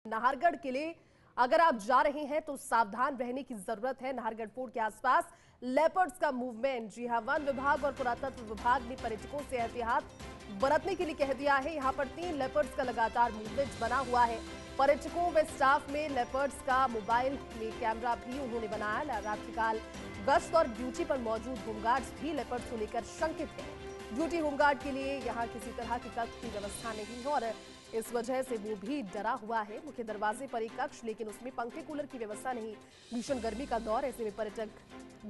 नाहरगढ़ किले अगर आप जा रहे हैं तो सावधान रहने की जरूरत है। नाहरगढ़ फोर्ट के आसपास लेपर्ड्स का मूवमेंट, जी हां, वन विभाग और पुरातत्व विभाग ने पर्यटकों से एहतियात बरतने के लिए कह दिया है। यहां पर 3 लेपर्ड्स का लगातार मूवमेंट बना हुआ है। पर्यटकों व स्टाफ में लेपर्ड्स का मोबाइल में कैमरा भी उन्होंने बनाया। रात्रिकाल गश्त और ड्यूटी पर मौजूद होमगार्ड्स भी लेपर्ड्स को लेकर शंकित है। ड्यूटी होमगार्ड के लिए यहाँ किसी तरह की कक्ष की व्यवस्था नहीं है और इस वजह से वो भी डरा हुआ है। मुख्य दरवाजे पर एक कक्ष, लेकिन उसमें पंखे कूलर की व्यवस्था नहीं। भीषण गर्मी का दौर, ऐसे में पर्यटक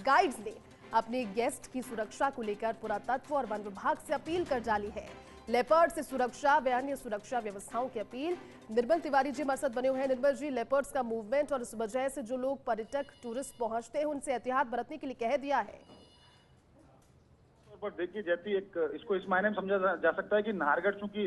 गाइड्स ने अपने गेस्ट की सुरक्षा को लेकर पुरातत्व और वन विभाग से अपील कर डाली है। लेपर्ड से सुरक्षा व अन्य सुरक्षा व्यवस्थाओं की अपील। निर्मल तिवारी जी हमारे साथ बने हुए हैं। निर्मल जी, लेपर्ड्स का मूवमेंट और इस वजह से जो लोग पर्यटक टूरिस्ट पहुंचते हैं उनसे एहतियात बरतने के लिए कह दिया है। पर देखिए जैसी एक इसको इस मायने में समझा जा सकता है कि नाहरगढ़ चूंकि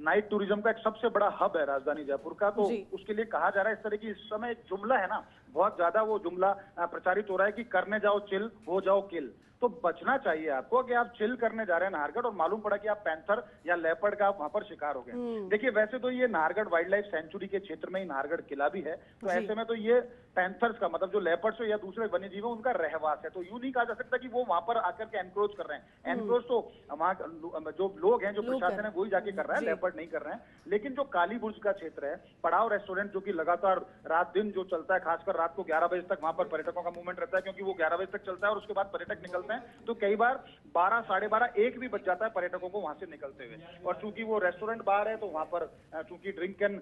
नाइट टूरिज्म का एक सबसे बड़ा हब है राजधानी जयपुर का, तो उसके लिए कहा जा रहा है इस तरह की इस समय एक जुमला है ना, बहुत ज्यादा वो जुमला प्रचारित हो रहा है कि करने जाओ चिल हो जाओ किल। तो बचना चाहिए आपको कि आप चिल करने जा रहे हैं नाहरगढ़ और मालूम पड़ा कि आप पैंथर या लेपर्ड का आप वहां पर शिकार हो गए। देखिए वैसे तो ये नाहरगढ़ वाइल्ड लाइफ सेंचुरी के क्षेत्र में ही नाहरगढ़ किला भी है, तो ऐसे में तो ये पैंथर्स का मतलब जो लेपर्ड्स या दूसरे वन्यजीव है उनका रहवास है, तो यूं नहीं कहा जा सकता कि वो वहां पर आकर के एनक्रोच कर रहे हैं। एनक्रोच तो वहां जो लोग हैं, जो प्रशासन है, वही जाके कर रहा है, लेपर्ड नहीं कर रहे हैं। लेकिन जो काली बुर्ज का क्षेत्र है, पड़ाव रेस्टोरेंट जो कि लगातार रात दिन जो चलता है, खासकर रात को 11 बजे तक वहां पर पर्यटकों का मूवमेंट रहता है, क्योंकि वो 11 बजे तक चलता है और उसके बाद पर्यटक निकलते हैं, तो कई बार 12, साढ़े 12, 1 भी बच जाता है पर्यटकों को वहां से निकलते हुए। और चूंकि वो रेस्टोरेंट बार है तो वहां पर चूंकि ड्रिंक एंड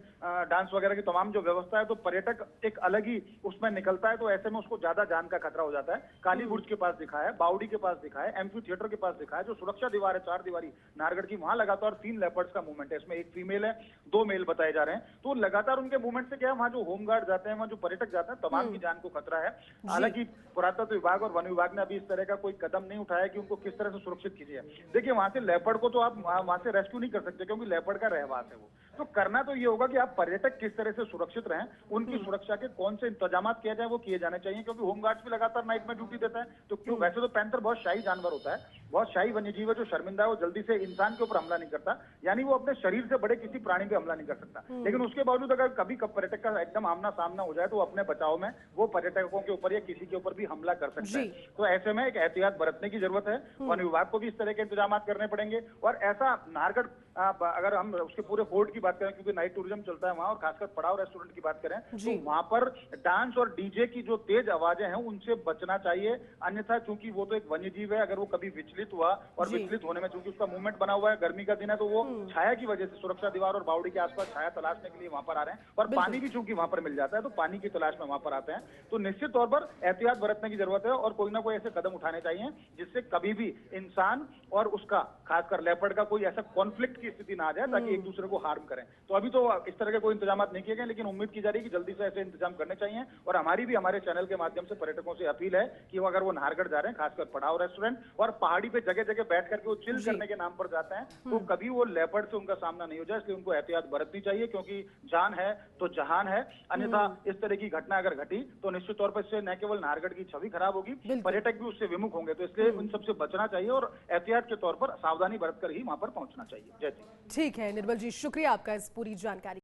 डांस वगैरह की तमाम जो व्यवस्था है, तो पर्यटक एक अलग ही उसमें निकलता है, तो ऐसे में उसको ज्यादा जान का खतरा हो जाता है। काली बुर्ज के पास दिखा है, बाउडी के पास दिखा है, एम्फी थिएटर के पास दिखा है, जो सुरक्षा दीवार है 4 दीवारी नाहरगढ़ की, वहां लगातार 3 लेपर्ड्स का मूवमेंट है। इसमें 1 फीमेल है, 2 मेल बताए जा रहे हैं। तो लगातार उनके मूवमेंट से क्या है, वहां जो होमगार्ड जाते हैं, वहां जो पर्यटक जाते हैं, तमाम की जान को खतरा है। हालांकि पुरातत्व विभाग और वन विभाग ने अभी इस तरह का कोई कदम नहीं उठाया कि उनको किस तरह से सुरक्षित कीजिए। देखिए वहां से लेपर्ड को तो आप वहां से रेस्क्यू नहीं कर सकते, क्योंकि लेपर्ड का रहवास है वो। तो करना तो ये होगा कि आप पर्यटक किस तरह से सुरक्षित रहें, उनकी सुरक्षा के कौन से इंतजाम किया जाए वो किए जाने चाहिए, क्योंकि होमगार्ड्स भी लगातार नाइट में ड्यूटी देता है। तो क्यों, वैसे तो पैंथर बहुत शाही जानवर होता है, बहुत शाही वन्यजीव है, जो शर्मिंदा है, वो जल्दी से इंसान के ऊपर हमला नहीं करता, यानी वो अपने शरीर से बड़े किसी प्राणी पे हमला नहीं कर सकता। लेकिन उसके बावजूद अगर कभी पर्यटक का एकदम आमना सामना हो जाए तो अपने बचाव में वो पर्यटकों के ऊपर या किसी के ऊपर भी हमला कर सकता है। तो ऐसे में एक एहतियात बरतने की जरूरत है। वन विभाग को भी इस तरह के इंतजाम करने पड़ेंगे। और ऐसा नाहरगढ़ अगर हम उसके पूरे फोर्ट की बात करें, क्योंकि नाइट टूरिज्म चलता है वहां, और खासकर पड़ाव रेस्टोरेंट की बात करें, तो वहां पर डांस और डीजे की जो तेज आवाजें हैं उनसे बचना चाहिए। अन्यथा चूंकि वो तो एक वन्यजीव है, अगर वो कभी विचलित हुआ, और विचलित होने में चूंकि उसका मूवमेंट बना हुआ है, गर्मी का दिन है, तो वो छाया की वजह से सुरक्षा दीवार और बावड़ी के आसपास छाया तलाशने के लिए वहां पर आ रहे हैं, और पानी भी चूंकि वहां पर मिल जाता है, तो पानी की तलाश में वहां पर आते हैं। तो निश्चित तौर पर एहतियात बरतने की जरूरत है और कोई ना कोई ऐसे कदम उठाने चाहिए जिससे कभी भी इंसान और उसका, खासकर लेपर्ड का, कोई ऐसा कॉन्फ्लिक्ट की स्थिति ना आ जाए ताकि एक दूसरे को हार्म करें। तो अभी तो इस तरह के कोई इंतजाम नहीं किए गए, लेकिन उम्मीद की जा रही है कि जल्दी से ऐसे इंतजाम करने चाहिए। और हमारी भी हमारे चैनल के माध्यम से पर्यटकों से अपील है कि वो अगर वो नाहरगढ़ जा रहे हैं, खासकर पड़ाव रेस्टोरेंट और पहाड़ी पे जगह जगह बैठ करके वो चिल करने के नाम पर जाते हैं, तो कभी वो लेपर्ड से उनका सामना नहीं हो जाए, इसलिए उनको एहतियात बरतनी चाहिए, क्योंकि जान है तो जहान है। अन्यथा इस तरह की घटना अगर घटी तो निश्चित तौर पर इससे न केवल नाहरगढ़ की छवि खराब होगी, पर्यटक भी उससे विमुख होंगे। तो इसलिए उन सबसे बचना चाहिए और एहतियात के तौर पर सावधानी बरतकर ही वहां पर पहुंचना चाहिए। जय जी। ठीक है निर्मल जी, शुक्रिया आपका इस पूरी जानकारी।